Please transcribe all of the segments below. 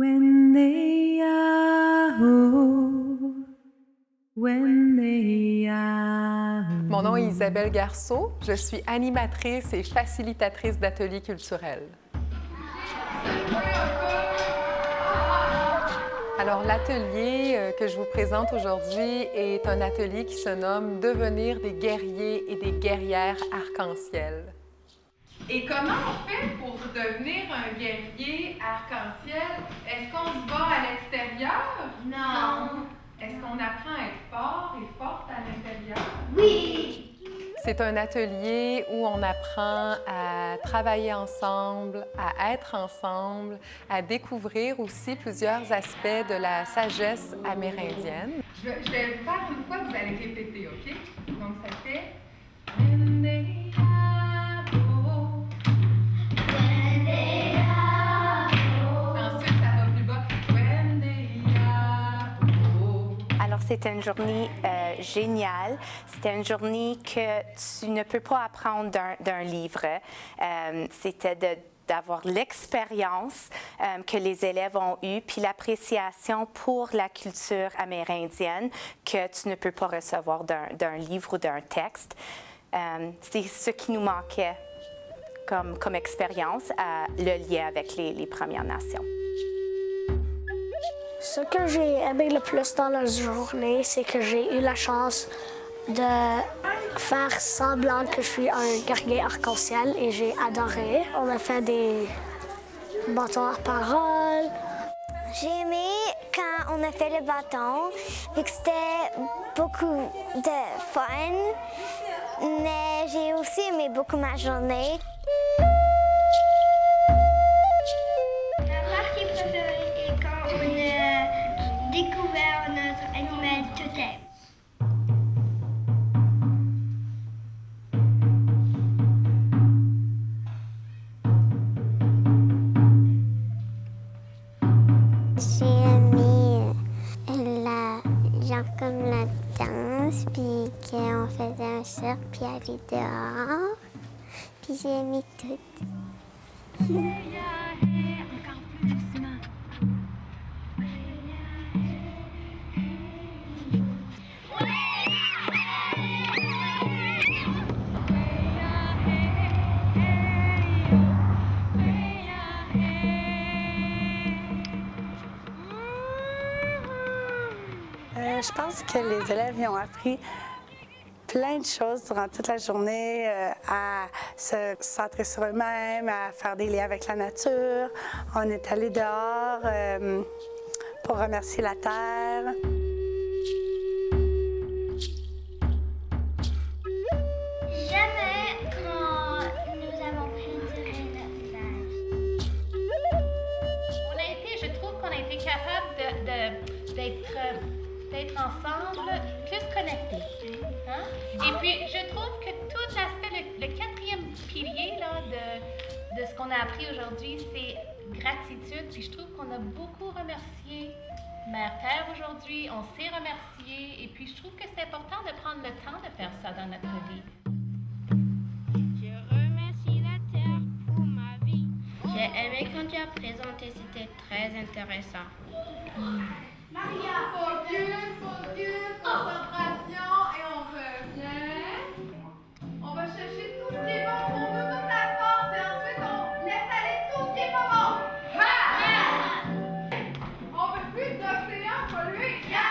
Mon nom est Isabelle Garceau. Je suis animatrice et facilitatrice d'ateliers culturels. Alors, l'atelier que je vous présente aujourd'hui est un atelier qui se nomme « Devenir des guerriers et des guerrières arc-en-ciel ». Et comment on fait pour devenir un guerrier arc-en-ciel? Est-ce qu'on se bat à l'extérieur? Non. Est-ce qu'on apprend à être fort et forte à l'intérieur? Oui. C'est un atelier où on apprend à travailler ensemble, à être ensemble, à découvrir aussi plusieurs aspects de la sagesse amérindienne. Je vais vous faire une fois, vous allez répéter, OK? Donc, ça fait... Ensuite, ça va plus bas. Alors, c'était une journée géniale. C'était une journée que tu ne peux pas apprendre d'un livre. C'était d'avoir l'expérience que les élèves ont eue, puis l'appréciation pour la culture amérindienne que tu ne peux pas recevoir d'un livre ou d'un texte. C'est ce qui nous manquait comme expérience, le lien avec les Premières Nations. Ce que j'ai aimé le plus dans la journée, c'est que j'ai eu la chance de faire semblant que je suis un guerrier arc-en-ciel et j'ai adoré. On a fait des bâtons à parole. J'ai aimé quand on a fait le bâton, vu que c'était beaucoup de fun, mais j'ai aussi aimé beaucoup ma journée. La partie préférée est quand on a découvert notre animal totem. J'ai aimé comme la danse, puis qu'on faisait un cercle, puis aller dehors. Puis j'ai aimé tout. Encore plus doucement. Je pense que les élèves y ont appris plein de choses durant toute la journée, à se centrer sur eux-mêmes, à faire des liens avec la nature. On est allé dehors pour remercier la terre. Jamais quand nous avons peinturé notre visage. Je trouve qu'on a été capable d'être ensemble, plus connectés. Hein? Et puis, je trouve que tout l'aspect, le quatrième pilier là, de ce qu'on a appris aujourd'hui, c'est gratitude. Puis je trouve qu'on a beaucoup remercié Mère Terre aujourd'hui, on s'est remercié. Et puis, je trouve que c'est important de prendre le temps de faire ça dans notre vie. Je remercie la Terre pour ma vie. J'ai aimé quand tu as présenté, c'était très intéressant. Maria, focus, concentration et on revient. On va chercher tout ce qui est bon pour nous, toute la force et ensuite on laisse aller tout ce qui est pas bon. Ha! On veut plus d'océan pollué. La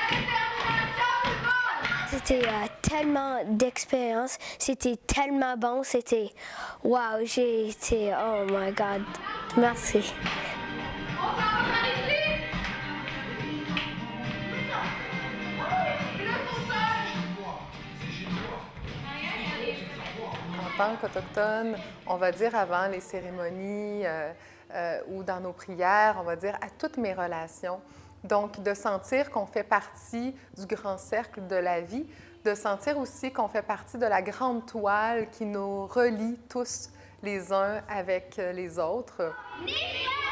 détermination du monde. C'était tellement d'expérience, c'était tellement bon, c'était wow, j'ai été oh my god, merci. On s'en va par ici. En tant qu'Autochtones, on va dire avant les cérémonies ou dans nos prières, on va dire à toutes mes relations. Donc, de sentir qu'on fait partie du grand cercle de la vie, de sentir aussi qu'on fait partie de la grande toile qui nous relie tous les uns avec les autres. Nidia!